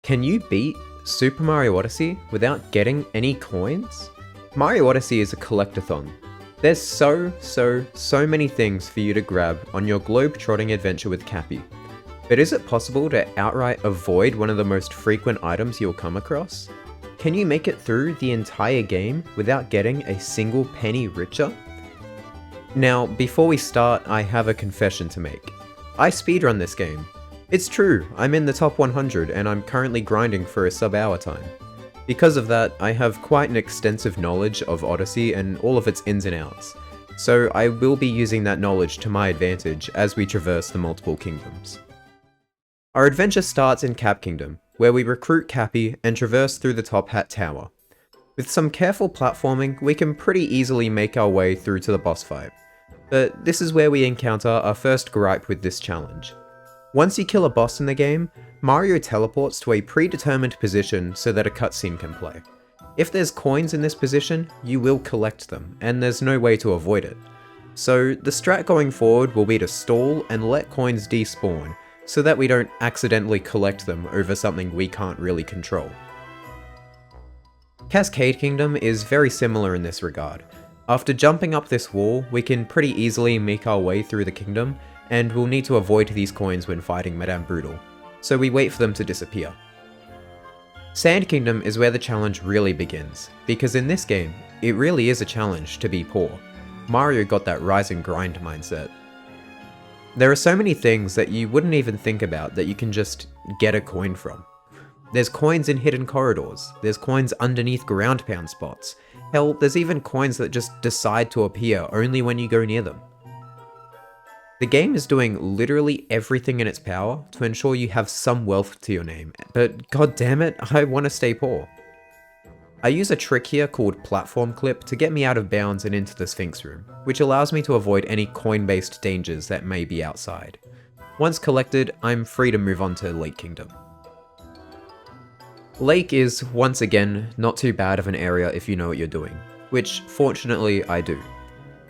Can you beat Super Mario Odyssey without getting any coins? Mario Odyssey is a collectathon. There's so many things for you to grab on your globe-trotting adventure with Cappy. But is it possible to outright avoid one of the most frequent items you'll come across? Can you make it through the entire game without getting a single penny richer? Now, before we start, I have a confession to make. I speedrun this game. It's true, I'm in the top 100 and I'm currently grinding for a sub-hour time. Because of that, I have quite an extensive knowledge of Odyssey and all of its ins and outs, so I will be using that knowledge to my advantage as we traverse the multiple kingdoms. Our adventure starts in Cap Kingdom, where we recruit Cappy and traverse through the Top Hat Tower. With some careful platforming, we can pretty easily make our way through to the boss fight. But this is where we encounter our first gripe with this challenge. Once you kill a boss in the game, Mario teleports to a predetermined position so that a cutscene can play. If there's coins in this position, you will collect them, and there's no way to avoid it. So the strat going forward will be to stall and let coins despawn, so that we don't accidentally collect them over something we can't really control. Cascade Kingdom is very similar in this regard. After jumping up this wall, we can pretty easily make our way through the kingdom, and we'll need to avoid these coins when fighting Madame Brutal, so we wait for them to disappear. Sand Kingdom is where the challenge really begins, because in this game, it really is a challenge to be poor. Mario got that rise and grind mindset. There are so many things that you wouldn't even think about that you can just get a coin from. There's coins in hidden corridors, there's coins underneath ground pound spots, hell, there's even coins that just decide to appear only when you go near them. The game is doing literally everything in its power to ensure you have some wealth to your name, but god damn it, I want to stay poor. I use a trick here called Platform Clip to get me out of bounds and into the Sphinx Room, which allows me to avoid any coin-based dangers that may be outside. Once collected, I'm free to move on to Lake Kingdom. Lake is, once again, not too bad of an area if you know what you're doing, which fortunately I do.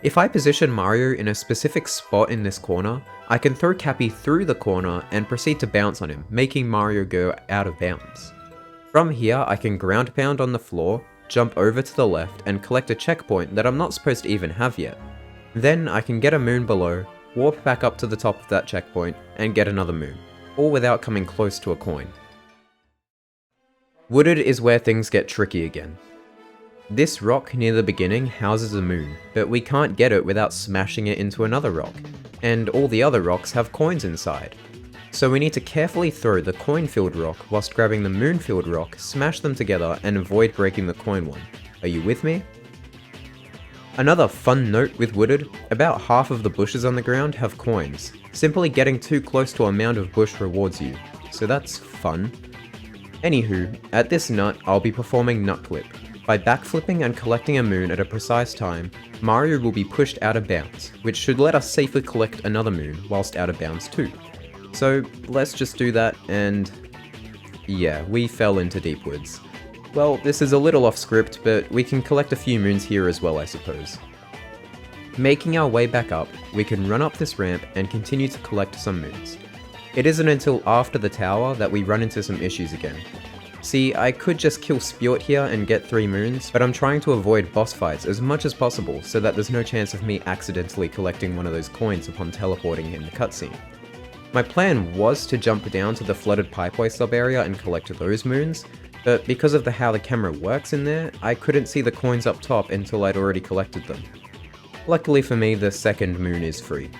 If I position Mario in a specific spot in this corner, I can throw Cappy through the corner and proceed to bounce on him, making Mario go out of bounds. From here, I can ground pound on the floor, jump over to the left, and collect a checkpoint that I'm not supposed to even have yet. Then I can get a moon below, warp back up to the top of that checkpoint, and get another moon, all without coming close to a coin. Wooded is where things get tricky again. This rock near the beginning houses a moon, but we can't get it without smashing it into another rock, and all the other rocks have coins inside. So we need to carefully throw the coin-filled rock whilst grabbing the moon-filled rock, smash them together, and avoid breaking the coin one. Are you with me? Another fun note with Wooded, about half of the bushes on the ground have coins. Simply getting too close to a mound of bush rewards you, so that's fun. Anywho, at this nut, I'll be performing Nut Clip. By backflipping and collecting a moon at a precise time, Mario will be pushed out of bounds, which should let us safely collect another moon whilst out of bounds too. So let's just do that and... yeah, we fell into deep woods. Well, this is a little off script, but we can collect a few moons here as well, I suppose. Making our way back up, we can run up this ramp and continue to collect some moons. It isn't until after the tower that we run into some issues again. See, I could just kill Spewart here and get 3 moons, but I'm trying to avoid boss fights as much as possible so that there's no chance of me accidentally collecting one of those coins upon teleporting in the cutscene. My plan was to jump down to the flooded pipeway sub area and collect those moons, but because of how the camera works in there, I couldn't see the coins up top until I'd already collected them. Luckily for me, the second moon is free.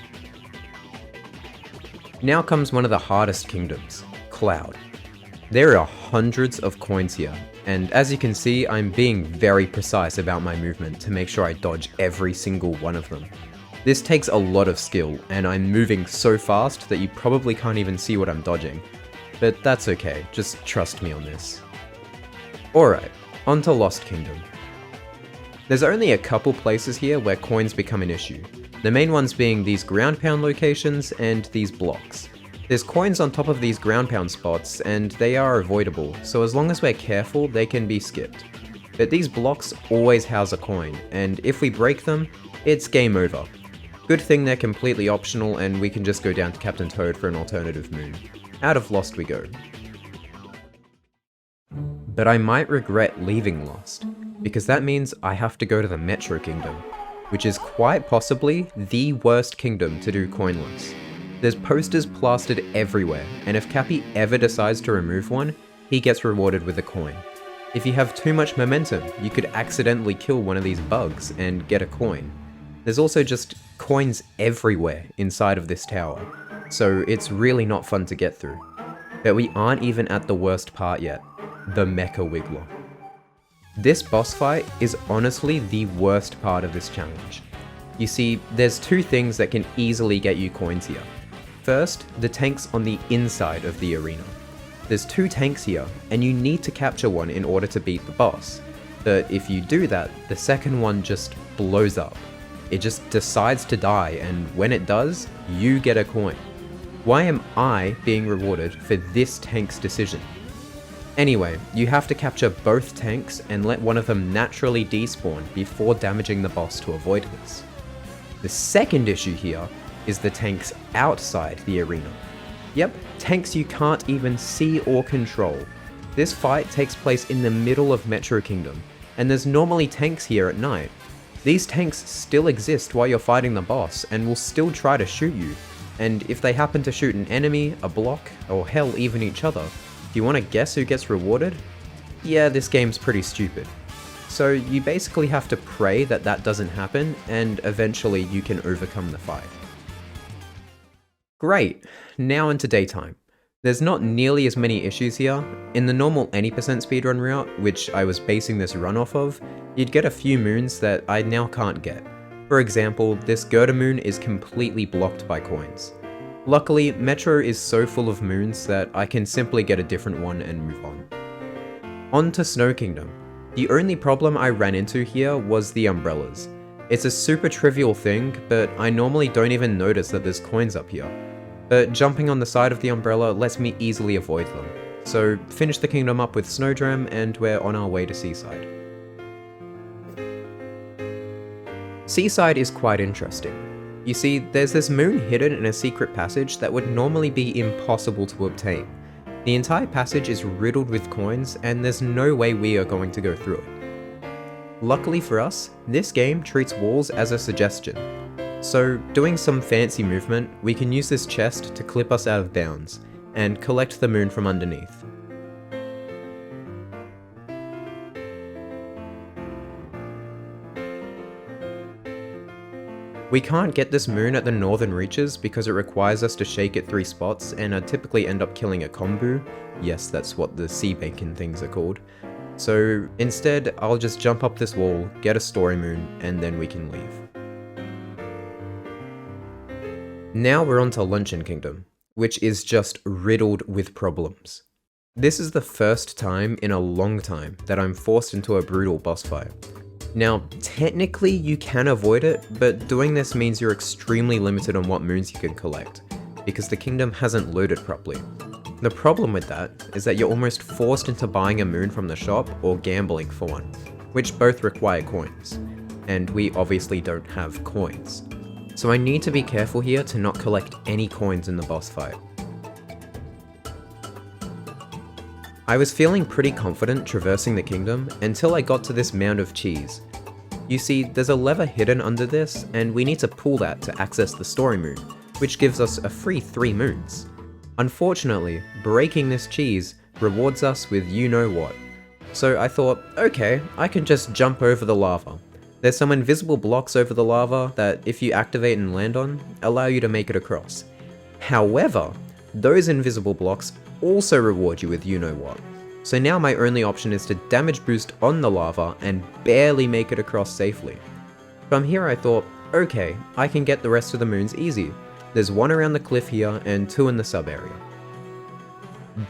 Now comes one of the hardest kingdoms, Cloud. There are hundreds of coins here, and as you can see, I'm being very precise about my movement to make sure I dodge every single one of them. This takes a lot of skill, and I'm moving so fast that you probably can't even see what I'm dodging. But that's okay, just trust me on this. Alright, on to Lost Kingdom. There's only a couple places here where coins become an issue, the main ones being these ground pound locations and these blocks. There's coins on top of these ground pound spots, and they are avoidable, so as long as we're careful, they can be skipped. But these blocks always house a coin, and if we break them, it's game over. Good thing they're completely optional and we can just go down to Captain Toad for an alternative moon. Out of Lost we go. but I might regret leaving Lost, because that means I have to go to the Metro Kingdom, which is quite possibly the worst kingdom to do coinless. There's posters plastered everywhere, and if Cappy ever decides to remove one, he gets rewarded with a coin. If you have too much momentum, you could accidentally kill one of these bugs and get a coin. There's also just coins everywhere inside of this tower, so it's really not fun to get through. But we aren't even at the worst part yet, the Mecha Wiggler. This boss fight is honestly the worst part of this challenge. You see, there's two things that can easily get you coins here. First, the tanks on the inside of the arena. There's two tanks here, and you need to capture one in order to beat the boss. But if you do that, the second one just blows up. It just decides to die, and when it does, you get a coin. Why am I being rewarded for this tank's decision? Anyway, you have to capture both tanks and let one of them naturally despawn before damaging the boss to avoid this. The second issue here is the tanks outside the arena. Yep, tanks you can't even see or control. This fight takes place in the middle of Metro Kingdom, and there's normally tanks here at night. These tanks still exist while you're fighting the boss and will still try to shoot you, and if they happen to shoot an enemy, a block, or hell even each other, do you want to guess who gets rewarded? Yeah, this game's pretty stupid. So you basically have to pray that that doesn't happen, and eventually you can overcome the fight. Great, now into daytime. There's not nearly as many issues here. In the normal any % speedrun route, which I was basing this run off of, you'd get a few moons that I now can't get. For example, this Gerda moon is completely blocked by coins. Luckily, Metro is so full of moons that I can simply get a different one and move on. On to Snow Kingdom. The only problem I ran into here was the umbrellas. It's a super trivial thing, but I normally don't even notice that there's coins up here. But jumping on the side of the umbrella lets me easily avoid them. So finish the kingdom up with Snowdram and we're on our way to Seaside. Seaside is quite interesting. You see, there's this moon hidden in a secret passage that would normally be impossible to obtain. The entire passage is riddled with coins, and there's no way we are going to go through it. Luckily for us, this game treats walls as a suggestion. So, doing some fancy movement, we can use this chest to clip us out of bounds, and collect the moon from underneath. We can't get this moon at the northern reaches because it requires us to shake it 3 spots and I'd typically end up killing a kombu. Yes, that's what the sea bacon things are called. So instead, I'll just jump up this wall, get a story moon, and then we can leave. Now we're on to Luncheon Kingdom, which is just riddled with problems. This is the first time in a long time that I'm forced into a brutal boss fight. Now, technically you can avoid it, but doing this means you're extremely limited on what moons you can collect, because the kingdom hasn't loaded properly. The problem with that is that you're almost forced into buying a moon from the shop or gambling for one, which both require coins, and we obviously don't have coins. So I need to be careful here to not collect any coins in the boss fight. I was feeling pretty confident traversing the kingdom until I got to this mound of cheese. You see, there's a lever hidden under this, and we need to pull that to access the story moon, which gives us a free 3 moons. Unfortunately, breaking this cheese rewards us with you-know-what. So I thought, okay, I can just jump over the lava. There's some invisible blocks over the lava that, if you activate and land on, allow you to make it across. However, those invisible blocks also reward you with you-know-what. So now my only option is to damage boost on the lava and barely make it across safely. From here I thought, okay, I can get the rest of the moons easy. There's 1 around the cliff here and 2 in the sub area.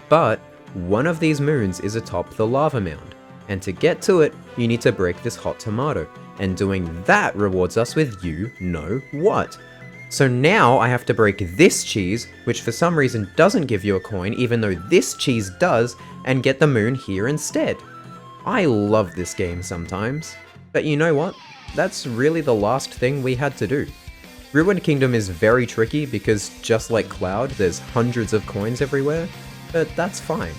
But one of these moons is atop the lava mound, and to get to it, you need to break this hot tomato, and doing that rewards us with you-know-what. So now I have to break this cheese, which for some reason doesn't give you a coin even though this cheese does, and get the moon here instead. I love this game sometimes. But you know what? That's really the last thing we had to do. Ruined Kingdom is very tricky because just like Cloud, there's hundreds of coins everywhere, but that's fine.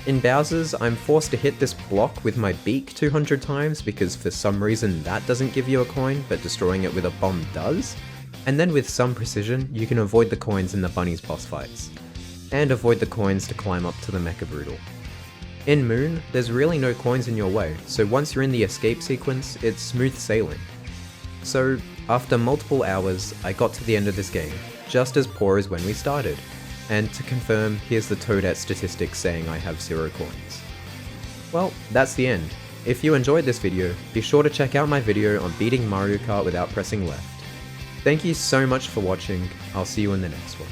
In Bowser's, I'm forced to hit this block with my beak 200 times because for some reason that doesn't give you a coin, but destroying it with a bomb does. And then with some precision, you can avoid the coins in the bunny's boss fights, and avoid the coins to climb up to the Mecha Brutal. In Moon, there's really no coins in your way, so once you're in the escape sequence, it's smooth sailing. So, after multiple hours, I got to the end of this game, just as poor as when we started. And to confirm, here's the Toadette statistics saying I have 0 coins. Well, that's the end. If you enjoyed this video, be sure to check out my video on beating Mario Kart without pressing left. Thank you so much for watching, I'll see you in the next one.